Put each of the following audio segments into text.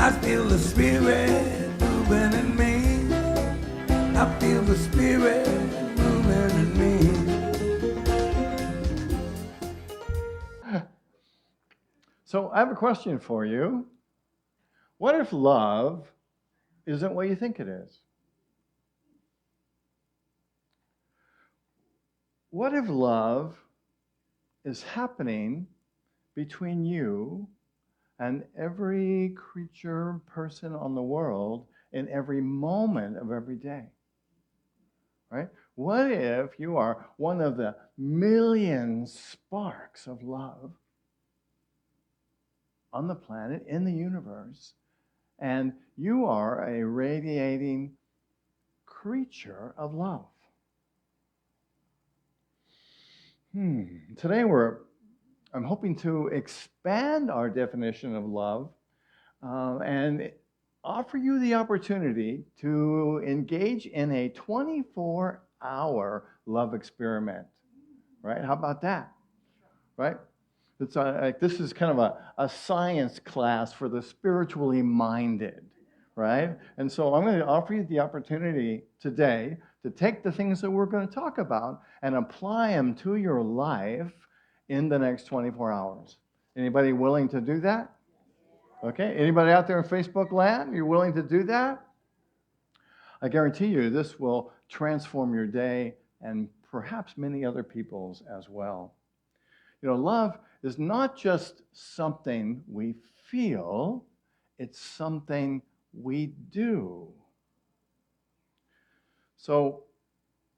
I feel the spirit moving in me. I feel the spirit moving in me. So I have a question for you. What if love isn't what you think it is? What if love is happening between you and every creature, person on the world in every moment of every day? Right? What if you are one of the million sparks of love on the planet, in the universe, and you are a radiating creature of love? Today I'm hoping to expand our definition of love and offer you the opportunity to engage in a 24-hour love experiment. Right? How about that? Right? It's like this is kind of a science class for the spiritually minded. Right? And so I'm going to offer you the opportunity today to take the things that we're going to talk about and apply them to your life in the next 24 hours. Anybody willing to do that? Okay. Anybody out there in Facebook land, you're willing to do that? I guarantee you this will transform your day and perhaps many other people's as well. You know, love is not just something we feel, it's something we do. So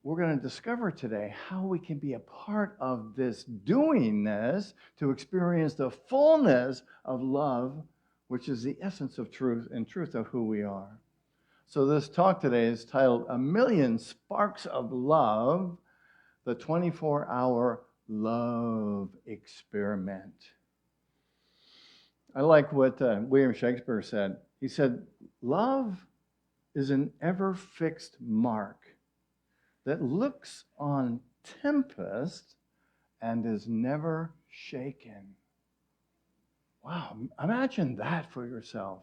we're going to discover today how we can be a part of this doingness to experience the fullness of love, which is the essence of truth and truth of who we are. So this talk today is titled A Million Sparks of Love, the 24-hour love experiment. I like what William Shakespeare said. He said, love is an ever-fixed mark that looks on tempest and is never shaken. Wow, imagine that for yourself.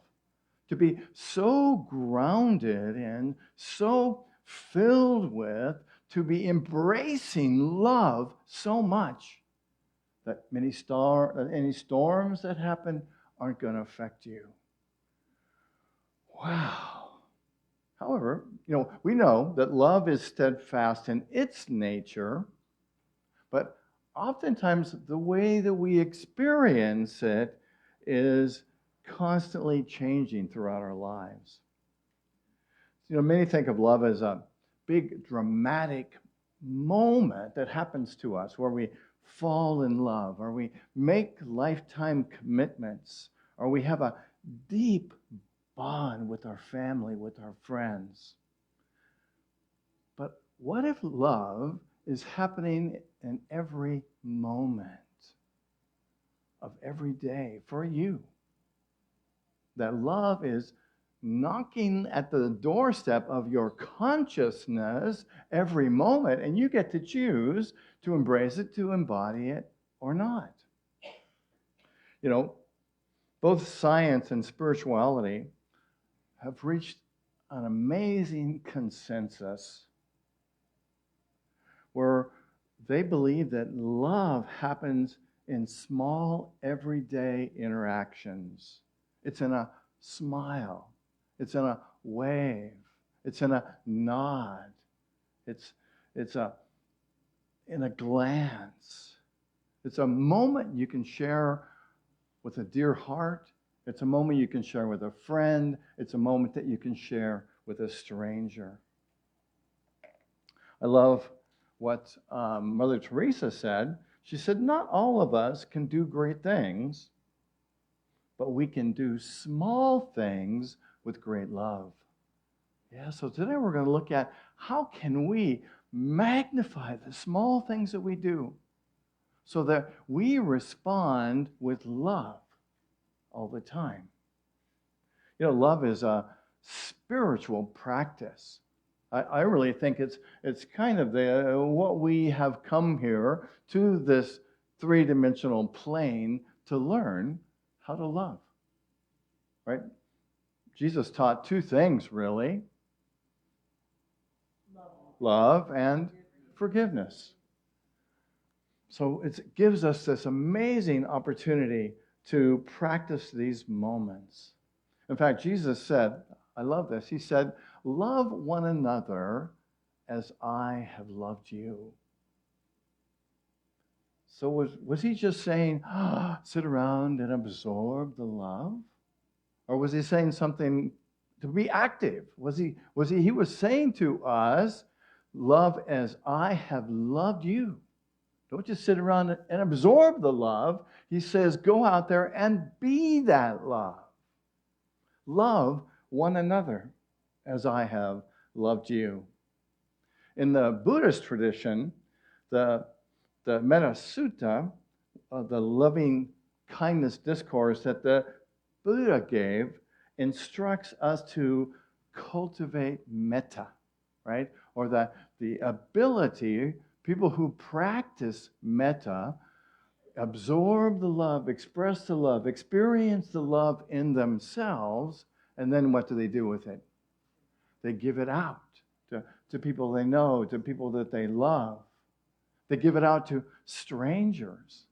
To be so grounded and so filled with, to be embracing love so much that any storms that happen aren't going to affect you. Wow. However, we know that love is steadfast in its nature, but oftentimes the way that we experience it is constantly changing throughout our lives. Many think of love as a big dramatic moment that happens to us where we fall in love, or we make lifetime commitments, or we have a deep bond with our family, with our friends. But what if love is happening in every moment of every day for you? That love is knocking at the doorstep of your consciousness every moment, and you get to choose to embrace it, to embody it, or not. Both science and spirituality have reached an amazing consensus where they believe that love happens in small, everyday interactions. It's in a smile. It's in a wave. It's in a nod. It's in a glance. It's a moment you can share with a dear heart. It's a moment you can share with a friend. It's a moment that you can share with a stranger. I love what Mother Teresa said. She said, not all of us can do great things, but we can do small things with great love. Yeah, so today we're going to look at how can we magnify the small things that we do so that we respond with love all the time. Love is a spiritual practice. I really think it's kind of what we have come here to this three-dimensional plane to learn how to love, right? Jesus taught two things, really: love and forgiveness. So it gives us this amazing opportunity to practice these moments. In fact, Jesus said, I love this, he said, love one another as I have loved you. So was he just saying, sit around and absorb the love? Or was he saying something to be active? He was saying to us, love as I have loved you. Don't just sit around and absorb the love. He says, go out there and be that love. Love one another as I have loved you. In the Buddhist tradition, the Metta Sutta, the loving kindness discourse that the Buddha gave, instructs us to cultivate metta, right? Or the ability, people who practice metta absorb the love, express the love, experience the love in themselves, and then what do they do with it? They give it out to people they know, to people that they love. They give it out to strangers.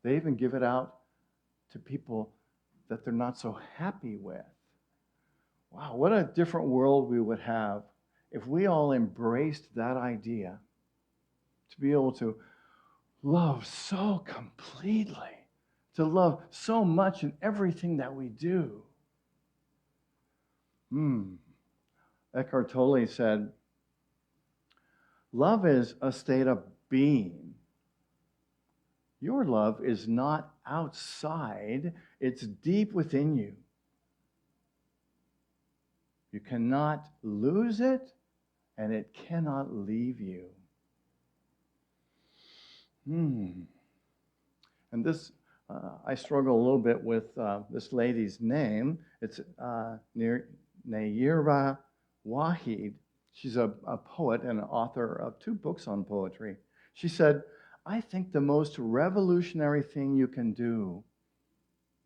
They even give it out to people that they're not so happy with. Wow, what a different world we would have if we all embraced that idea, to be able to love so completely, to love so much in everything that we do. Eckhart Tolle said, love is a state of being. Your love is not outside, it's deep within you. You cannot lose it, and it cannot leave you. And this, I struggle a little bit with this lady's name. It's Nayyirah Waheed. She's a poet and an author of 2 books on poetry. She said, I think the most revolutionary thing you can do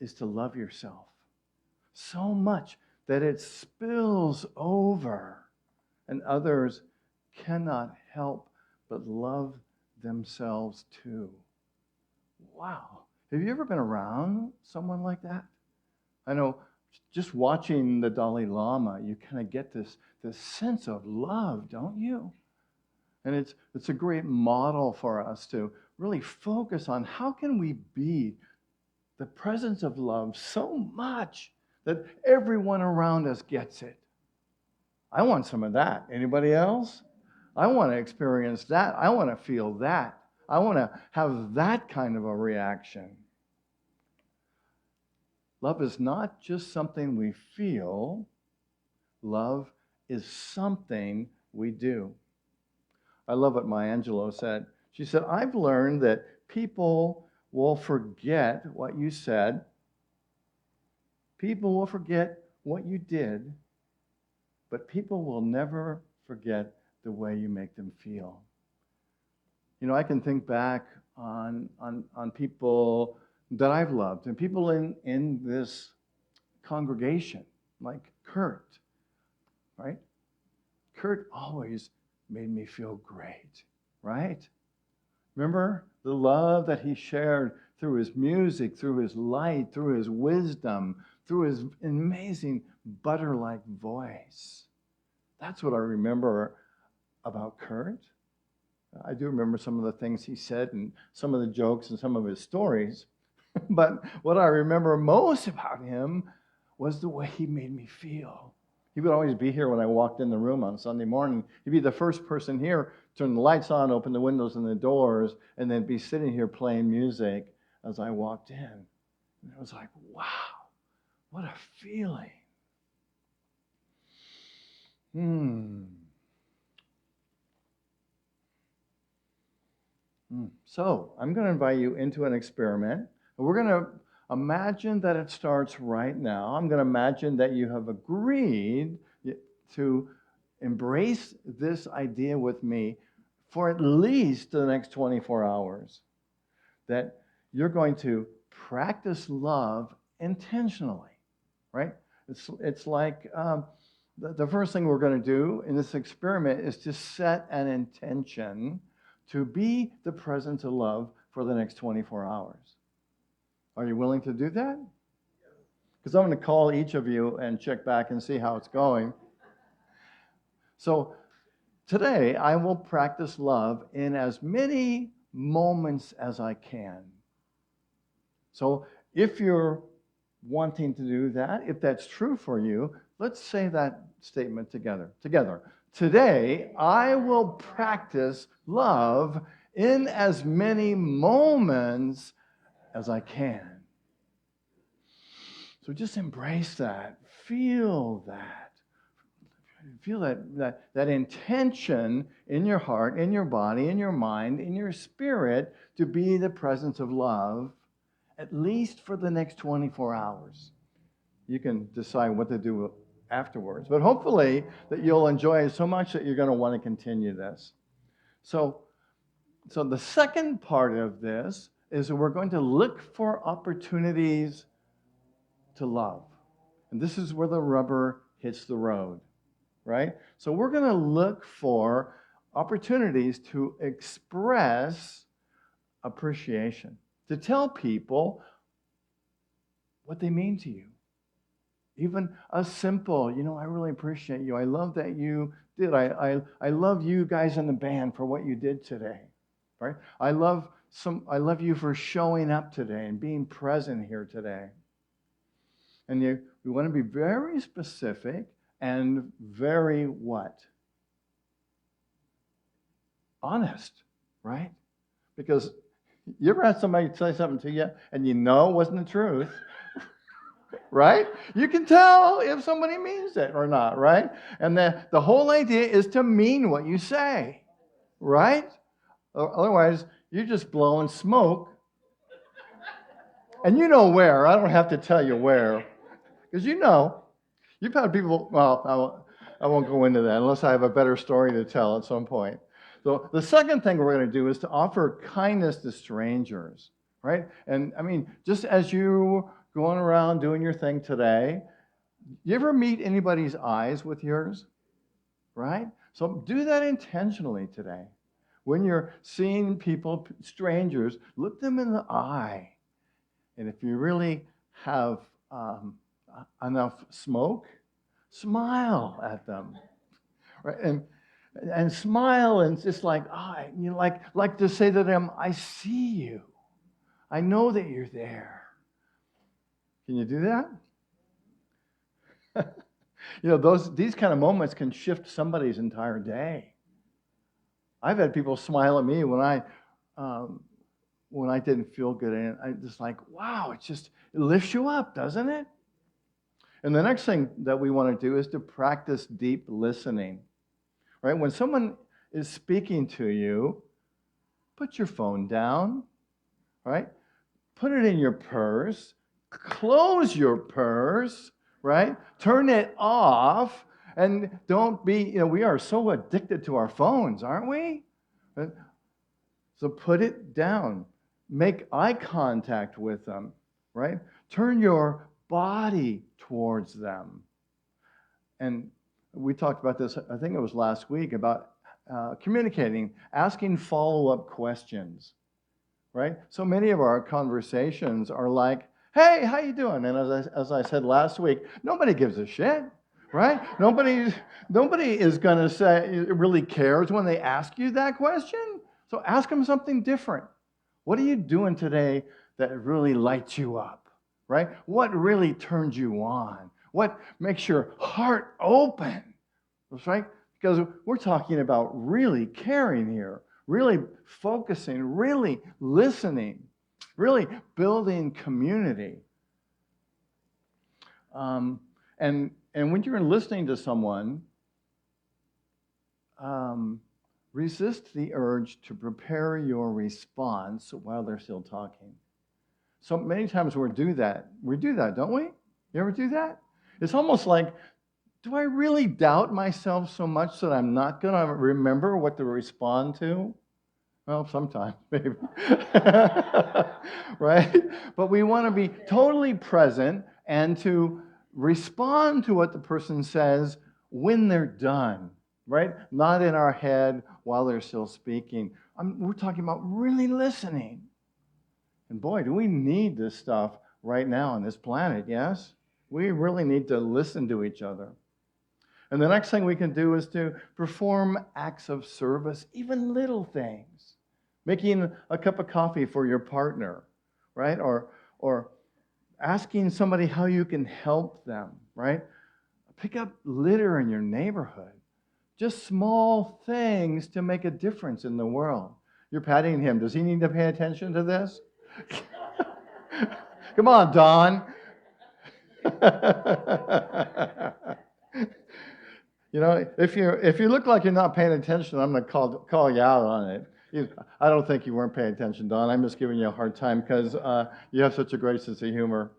is to love yourself so much that it spills over and others cannot help but love themselves too. Wow. Have you ever been around someone like that? I know just watching the Dalai Lama, you kind of get this sense of love, don't you? And it's a great model for us to really focus on how can we be the presence of love so much that everyone around us gets it. I want some of that. Anybody else? I want to experience that. I want to feel that. I want to have that kind of a reaction. Love is not just something we feel. Love is something we do. I love what Maya Angelou said. She said, I've learned that people will forget what you said. People will forget what you did. But people will never forget the way you make them feel. You know, I can think back on people that I've loved and people in this congregation, like Kurt, right? Kurt always made me feel great, right? Remember the love that he shared through his music, through his light, through his wisdom, through his amazing butter-like voice. That's what I remember about Kurt. I do remember some of the things he said and some of the jokes and some of his stories. But what I remember most about him was the way he made me feel. He would always be here when I walked in the room on Sunday morning. He'd be the first person here, turn the lights on, open the windows and the doors, and then be sitting here playing music as I walked in. And it was like, wow, what a feeling. So I'm going to invite you into an experiment. We're going to imagine that it starts right now. I'm going to imagine that you have agreed to embrace this idea with me for at least the next 24 hours. That you're going to practice love intentionally, right? It's like the first thing we're going to do in this experiment is to set an intention to be the presence of love for the next 24 hours. Are you willing to do that? Because I'm going to call each of you and check back and see how it's going. So today, I will practice love in as many moments as I can. So if you're wanting to do that, if that's true for you, let's say that statement together. Today, I will practice love in as many moments as I can. So just embrace that. Feel that. Feel that intention in your heart, in your body, in your mind, in your spirit to be the presence of love, at least for the next 24 hours. You can decide what to do afterwards. But hopefully that you'll enjoy it so much that you're going to want to continue this. So the second part of this is that we're going to look for opportunities to love. And this is where the rubber hits the road, right? So we're going to look for opportunities to express appreciation, to tell people what they mean to you. Even a simple, I really appreciate you. I love that you did. I love you guys in the band for what you did today, right? I love you for showing up today and being present here today. And we want to be very specific and very what? Honest, right? Because you ever had somebody say something to you and you know it wasn't the truth, right? You can tell if somebody means it or not, right? And the whole idea is to mean what you say, right? Otherwise, you're just blowing smoke. And you know where. I don't have to tell you where. Because you've had people, well, I won't go into that unless I have a better story to tell at some point. So the second thing we're going to do is to offer kindness to strangers, right? And just as you going around doing your thing today, you ever meet anybody's eyes with yours, right? So do that intentionally today. When you're seeing people, strangers, look them in the eye. And if you really have enough smoke, smile at them, right? And smile and just like to say to them, I see you. I know that you're there. Can you do that? These kind of moments can shift somebody's entire day. I've had people smile at me when I didn't feel good, and I just like, wow, it lifts you up, doesn't it? And the next thing that we want to do is to practice deep listening, right? When someone is speaking to you, put your phone down, right? Put it in your purse, close your purse, right? Turn it off, and don't be, we are so addicted to our phones, aren't we? So put it down. Make eye contact with them, right? Turn your body towards them. And we talked about this, I think it was last week, about communicating, asking follow-up questions, right? So many of our conversations are like, hey, how you doing? And as I said last week, nobody gives a shit, right? Nobody is going to say, really cares when they ask you that question. So ask them something different. What are you doing today that really lights you up, right? What really turns you on? What makes your heart open? That's right? Because we're talking about really caring here, really focusing, really listening, really building community. And when you're listening to someone, resist the urge to prepare your response while they're still talking. So many times we do that, don't we? You ever do that? It's almost like, do I really doubt myself so much that I'm not going to remember what to respond to? Well, sometimes, maybe. Right? But we want to be totally present and to respond to what the person says when they're done, right? Not in our head while they're still speaking. We're talking about really listening. And boy, do we need this stuff right now on this planet, yes? We really need to listen to each other. And the next thing we can do is to perform acts of service, even little things. Making a cup of coffee for your partner, right? Or asking somebody how you can help them, right? Pick up litter in your neighborhood. Just small things to make a difference in the world. You're patting him. Does he need to pay attention to this? Come on, Don. You know, if you look like you're not paying attention, I'm going to call you out on it. I don't think you weren't paying attention, Don. I'm just giving you a hard time because you have such a great sense of humor.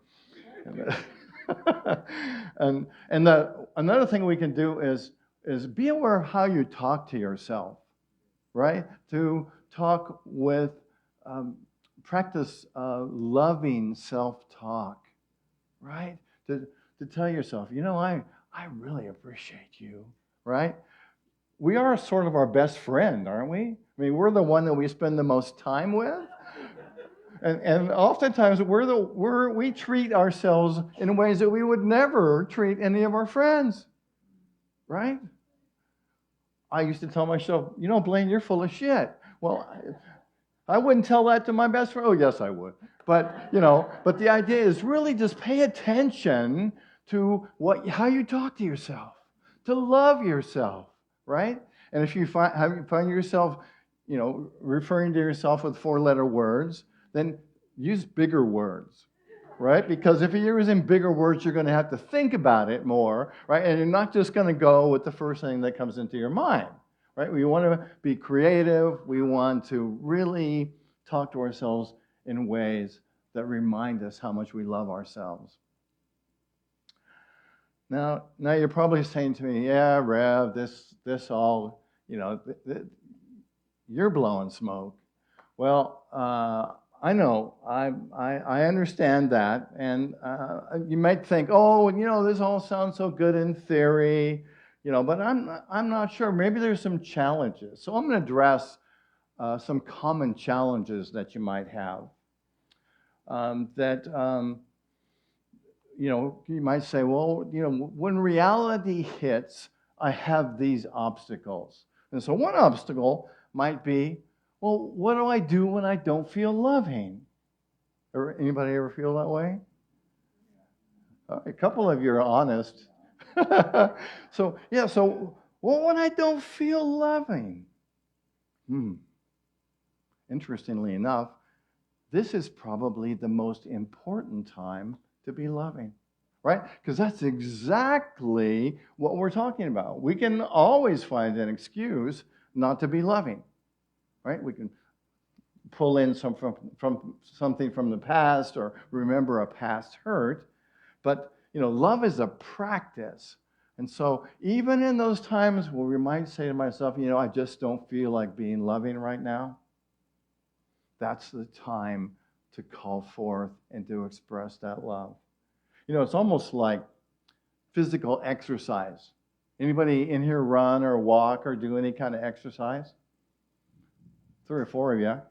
and another thing we can do is be aware of how you talk to yourself, right? To talk with, practice loving self-talk, right? To tell yourself, you know, I really appreciate you, right? We are sort of our best friend, aren't we? I mean, we're the one that we spend the most time with. And oftentimes we treat ourselves in ways that we would never treat any of our friends, right? I used to tell myself, you know, Blaine, you're full of shit. Well, I wouldn't tell that to my best friend. Oh, yes, I would. But, you know, but the idea is really just pay attention to how you talk to yourself, to love yourself, right? And if you find yourself, you know, referring to yourself with 4-letter words, then use bigger words, right? Because if you're using bigger words, you're going to have to think about it more, right? And you're not just going to go with the first thing that comes into your mind, right? We want to be creative. We want to really talk to ourselves in ways that remind us how much we love ourselves. Now you're probably saying to me, yeah, Rev, this all, you know, you're blowing smoke. Well, I know, I understand that, and you might think, oh, you know, this all sounds so good in theory, you know, but I'm not sure. Maybe there's some challenges. So I'm going to address some common challenges that you might have. You know, you might say, well, you know, when reality hits, I have these obstacles. And so one obstacle might be, well, what do I do when I don't feel loving? Anybody ever feel that way? A couple of you are honest. So when I don't feel loving? Interestingly enough, this is probably the most important time to be loving, right? Because that's exactly what we're talking about. We can always find an excuse not to be loving, right? We can pull in from something from the past or remember a past hurt, but you know, love is a practice. And so even in those times where we might say to myself, you know, I just don't feel like being loving right now, that's the time to call forth and to express that love. You know, it's almost like physical exercise. Anybody in here run or walk or do any kind of exercise? 3 or 4 of you.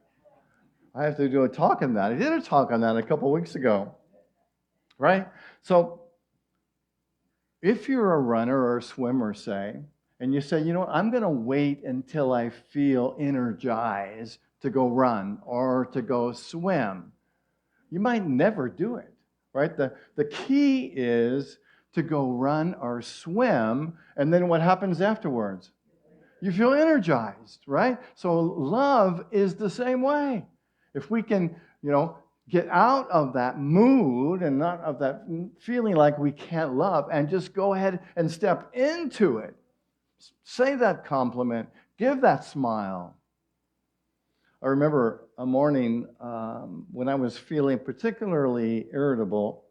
I have to do a talk on that. I did a talk on that a couple weeks ago, right? So if you're a runner or a swimmer, say, and you say, you know what, I'm going to wait until I feel energized to go run or to go swim, you might never do it, right? The key is to go run or swim, and then what happens afterwards? You feel energized, right? So love is the same way. If we can, you know, get out of that mood and not of that feeling like we can't love and just go ahead and step into it, say that compliment, give that smile. I remember a morning when I was feeling particularly irritable.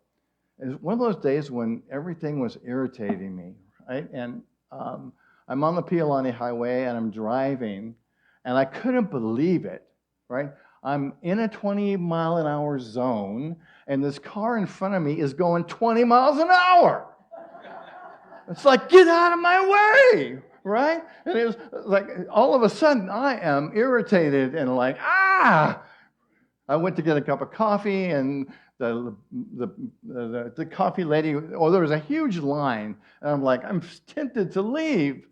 It was one of those days when everything was irritating me, right? And I'm on the Pialani Highway and I'm driving, and I couldn't believe it, right? I'm in a 20-mile-an-hour zone, and this car in front of me is going 20 miles an hour. It's like, get out of my way, right? And it was like, all of a sudden, I am irritated and like, ah! I went to get a cup of coffee, and the coffee lady, there was a huge line, and I'm like, I'm tempted to leave.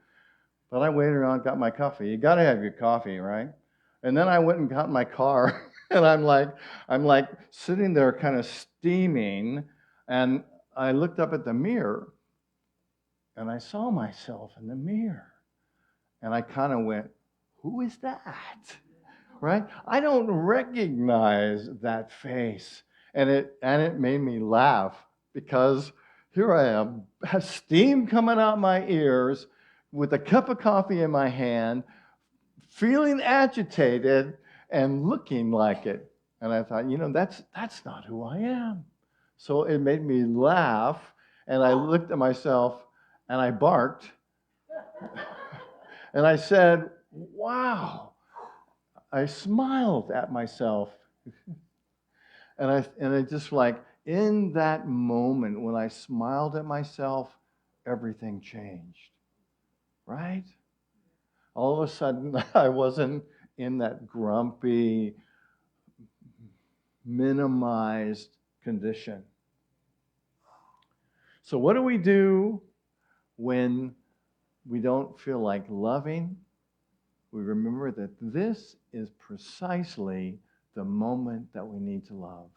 But I waited around, got my coffee. You got to have your coffee, right? And then I went and got my car, and I'm like sitting there kind of steaming, and I looked up at the mirror, and I saw myself in the mirror, and I kind of went, who is that? Right? I don't recognize that face. And it made me laugh, because here I am, have steam coming out my ears, with a cup of coffee in my hand, feeling agitated and looking like it. And I thought, that's not who I am. So it made me laugh, and I looked at myself and I barked. And I said, wow. I smiled at myself. And I just like, in that moment when I smiled at myself, everything changed. Right? All of a sudden, I wasn't in that grumpy, minimized condition. So what do we do when we don't feel like loving? We remember that this is precisely the moment that we need to love.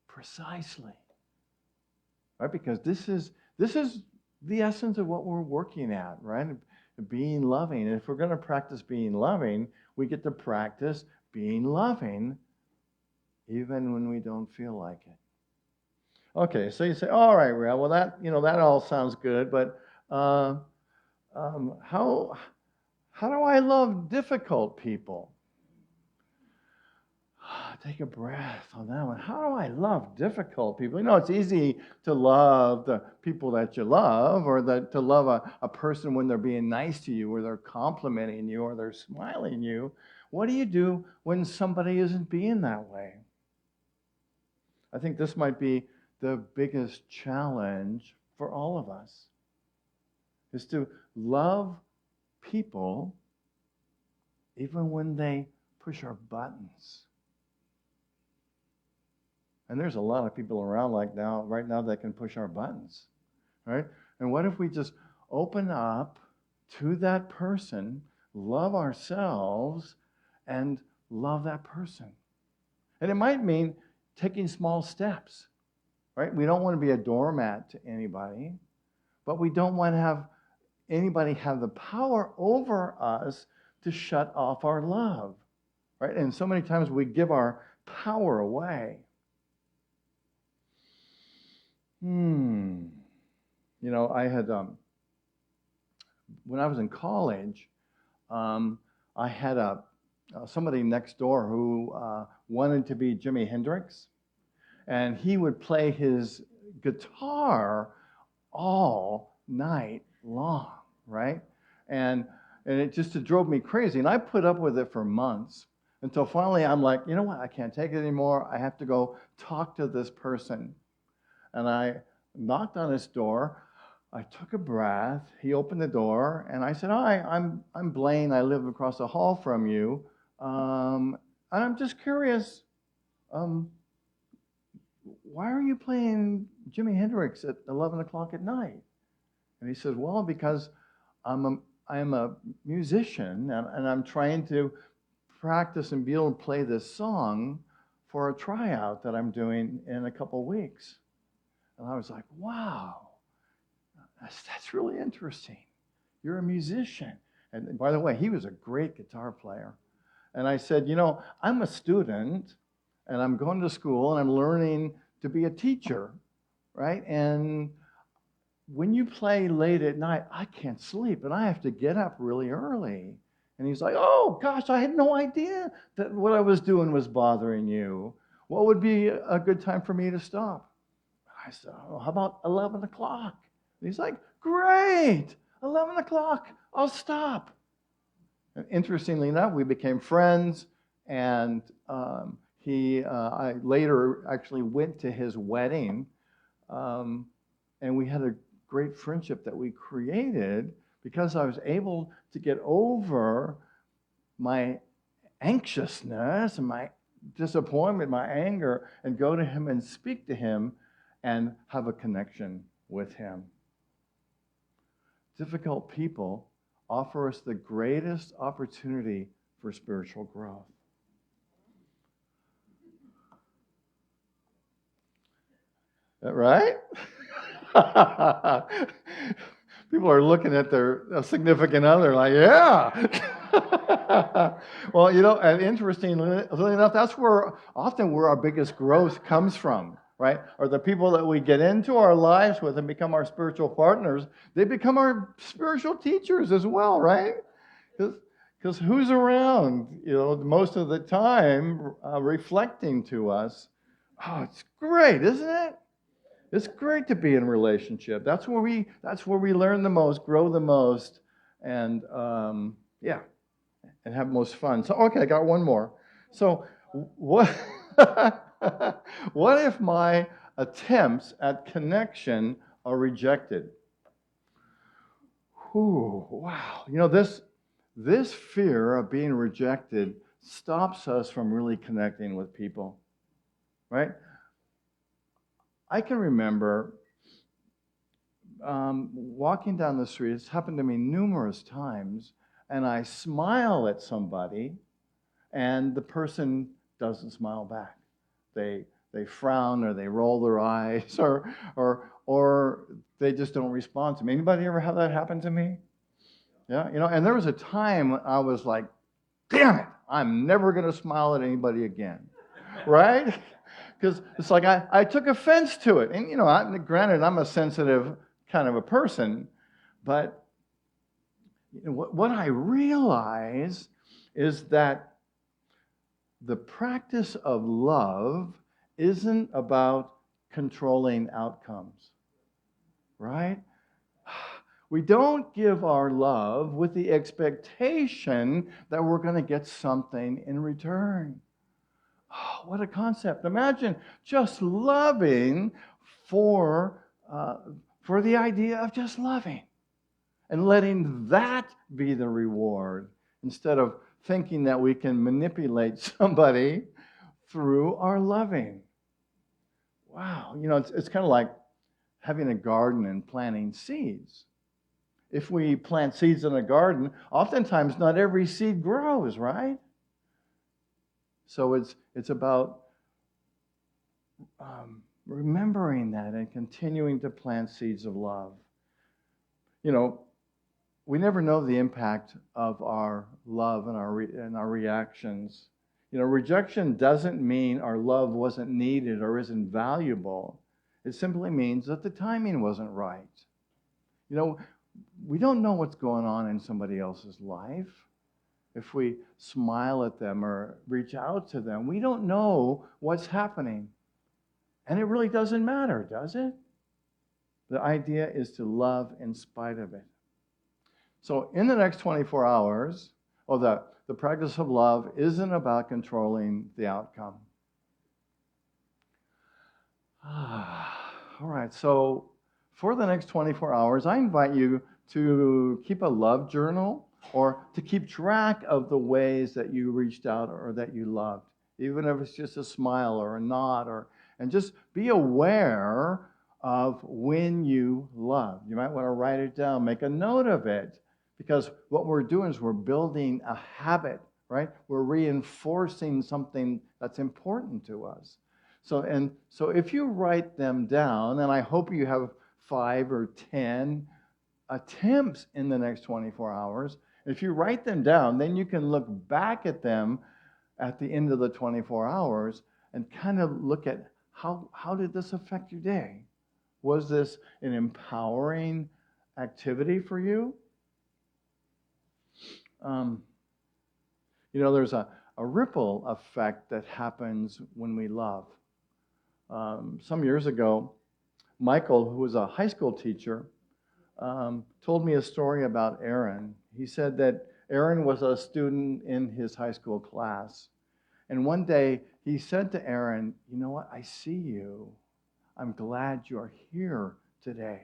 Precisely. Right? Because this is the essence of what we're working at, right? Being loving. And if we're going to practice being loving, we get to practice being loving even when we don't feel like it. Okay, so you say, all right, Rael, well, that all sounds good, but how do I love difficult people? Take a breath on that one. How do I love difficult people? It's easy to love the people that you love, or to love a person when they're being nice to you, or they're complimenting you, or they're smiling at you. What do you do when somebody isn't being that way? I think this might be the biggest challenge for all of us, is to love people even when they push our buttons. And there's a lot of people around right now that can push our buttons, right? And what if we just open up to that person, love ourselves, and love that person? And it might mean taking small steps, right? We don't want to be a doormat to anybody, but we don't want to have anybody have the power over us to shut off our love, right? And so many times we give our power away. I had, when I was in college, I had somebody next door who wanted to be Jimi Hendrix, and he would play his guitar all night long, right? And it just drove me crazy, and I put up with it for months until finally I'm like, you know what? I can't take it anymore. I have to go talk to this person. And I knocked on his door. I took a breath. He opened the door, and I said, "Hi, I'm Blaine. I live across the hall from you, and I'm just curious. Why are you playing Jimi Hendrix at 11 o'clock at night?" And he said, "Well, because I'm a musician, and I'm trying to practice and be able to play this song for a tryout that I'm doing in a couple weeks." And I was like, wow, that's really interesting. You're a musician. And by the way, he was a great guitar player. And I said, I'm a student, and I'm going to school, and I'm learning to be a teacher, right? And when you play late at night, I can't sleep, and I have to get up really early. And he's like, oh, gosh, I had no idea that what I was doing was bothering you. What would be a good time for me to stop? I said, oh, how about 11 o'clock? And he's like, great, 11 o'clock, I'll stop. And interestingly enough, we became friends, and I later actually went to his wedding, and we had a great friendship that we created because I was able to get over my anxiousness and my disappointment, my anger, and go to him and speak to him and have a connection with him. Difficult people offer us the greatest opportunity for spiritual growth. Right? People are looking at their significant other like, yeah. Well, and interestingly enough, that's where our biggest growth comes from, right? Or the people that we get into our lives with and become our spiritual partners, they become our spiritual teachers as well, right? Because who's around, most of the time reflecting to us? Oh, it's great, isn't it? It's great to be in a relationship. That's where we learn the most, grow the most, and and have most fun. So, okay, I got one more. So, what what if my attempts at connection are rejected? Ooh, wow. This fear of being rejected stops us from really connecting with people, right? I can remember walking down the street. It's happened to me numerous times, and I smile at somebody, and the person doesn't smile back. They frown, or they roll their eyes, or they just don't respond to me. Anybody ever have that happen to me? Yeah, and there was a time I was like, damn it, I'm never going to smile at anybody again, right? Because it's like I took offense to it. And, granted, I'm a sensitive kind of a person, but what I realize is that the practice of love isn't about controlling outcomes, right? We don't give our love with the expectation that we're going to get something in return. Oh, what a concept. Imagine just loving for the idea of just loving and letting that be the reward instead of thinking that we can manipulate somebody through our loving. Wow. It's kind of like having a garden and planting seeds. If we plant seeds in a garden, oftentimes not every seed grows, right? So it's about remembering that and continuing to plant seeds of love. We never know the impact of our love and our reactions. Rejection doesn't mean our love wasn't needed or isn't valuable. It simply means that the timing wasn't right. We don't know what's going on in somebody else's life. If we smile at them or reach out to them, we don't know what's happening. And it really doesn't matter, does it? The idea is to love in spite of it. So in the next 24 hours, the practice of love isn't about controlling the outcome. All right, so for the next 24 hours, I invite you to keep a love journal or to keep track of the ways that you reached out or that you loved, even if it's just a smile or a nod, and just be aware of when you love. You might want to write it down, make a note of it, because what we're doing is we're building a habit, right? We're reinforcing something that's important to us. So if you write them down, and I hope you have 5 or 10 attempts in the next 24 hours, if you write them down, then you can look back at them at the end of the 24 hours and kind of look at how did this affect your day? Was this an empowering activity for you? There's a ripple effect that happens when we love. Some years ago, Michael, who was a high school teacher, told me a story about Aaron. He said that Aaron was a student in his high school class, And one day he said to Aaron, you know what? I see you. I'm glad you're here today.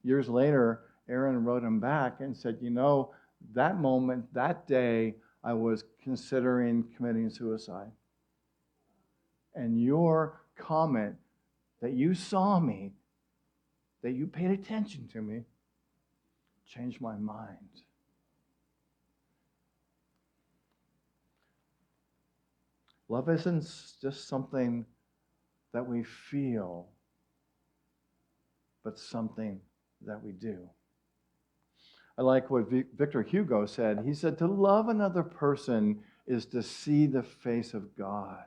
Years later, Aaron wrote him back and said, you know, that moment, that day, I was considering committing suicide. And your comment that you saw me, that you paid attention to me, changed my mind. Love isn't just something that we feel, but something that we do. I like what Victor Hugo said. He said, to love another person is to see the face of God.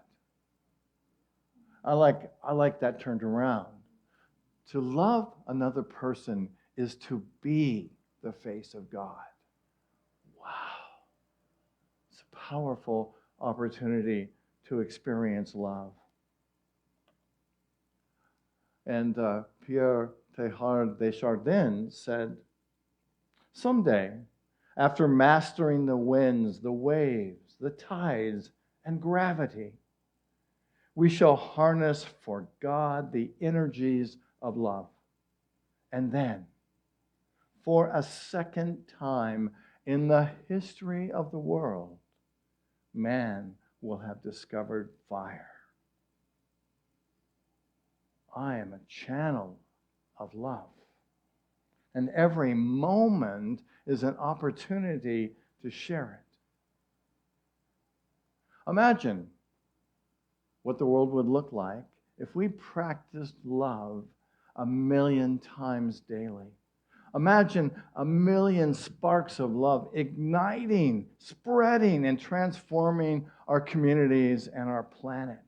I like that turned around. To love another person is to be the face of God. Wow. It's a powerful opportunity to experience love. And Pierre Teilhard de Chardin said, someday, after mastering the winds, the waves, the tides, and gravity, we shall harness for God the energies of love. And then, for a second time in the history of the world, man will have discovered fire. I am a channel of love. And every moment is an opportunity to share it. Imagine what the world would look like if we practiced love 1,000,000 times daily. Imagine 1,000,000 sparks of love igniting, spreading, and transforming our communities and our planet.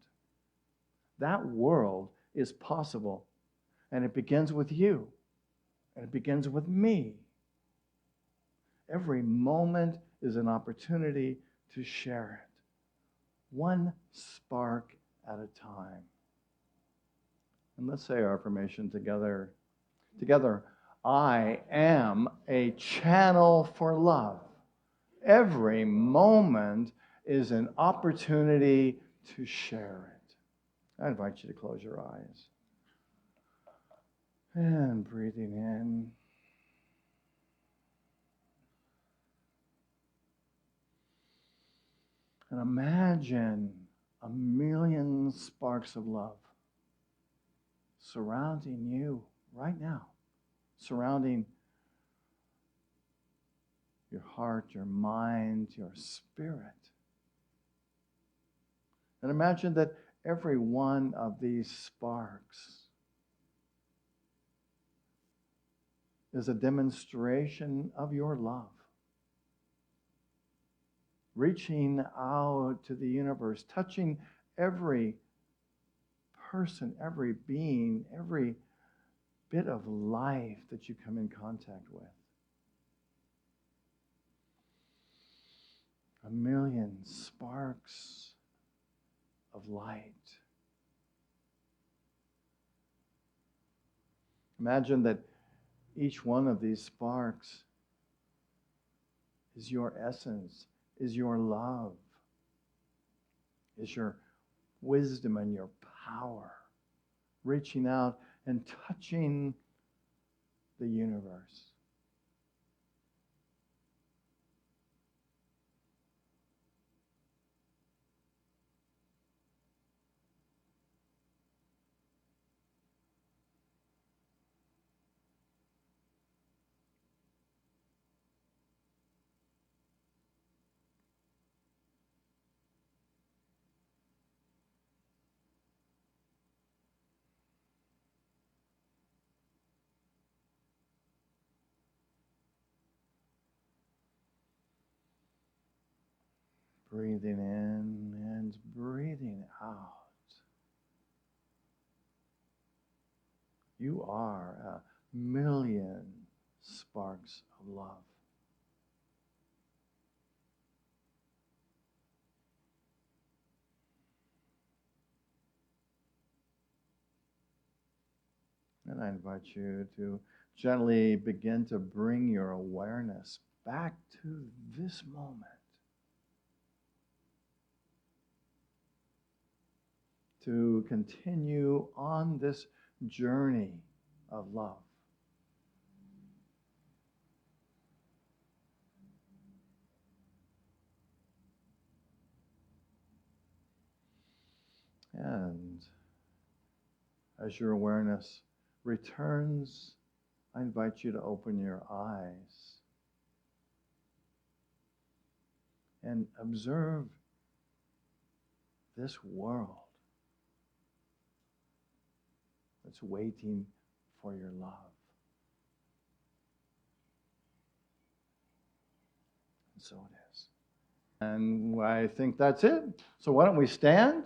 That world is possible, and it begins with you, and it begins with me. Every moment is an opportunity to share it, one spark at a time. And let's say our affirmation together. Together, I am a channel for love. Every moment is an opportunity to share it. I invite you to close your eyes. And breathing in. And imagine 1,000,000 sparks of love surrounding you right now, surrounding your heart, your mind, your spirit. And imagine that every one of these sparks is a demonstration of your love, reaching out to the universe, touching every person, every being, every bit of life that you come in contact with. 1,000,000 sparks of light. Imagine that each one of these sparks is your essence, is your love, is your wisdom and your power, reaching out and touching the universe. Breathing in and breathing out. You are 1,000,000 sparks of love. And I invite you to gently begin to bring your awareness back to this moment. to continue on this journey of love. And as your awareness returns, I invite you to open your eyes and observe this world that's waiting for your love. And so it is. And I think that's it. So why don't we stand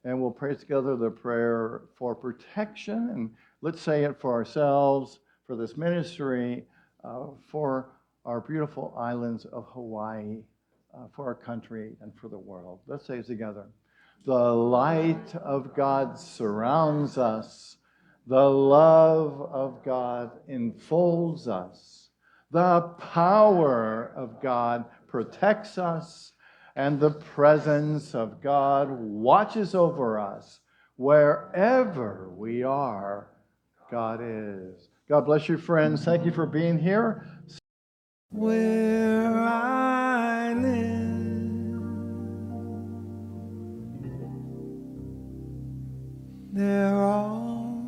and we'll pray together the prayer for protection. And let's say it for ourselves, for this ministry, for our beautiful islands of Hawaii, for our country, and for the world. Let's say it together. The light of God surrounds us. The love of God enfolds us. The power of God protects us. And the presence of God watches over us. Wherever we are, God is. God bless you, friends. Thank you for being here. Where I live, they're all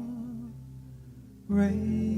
raised.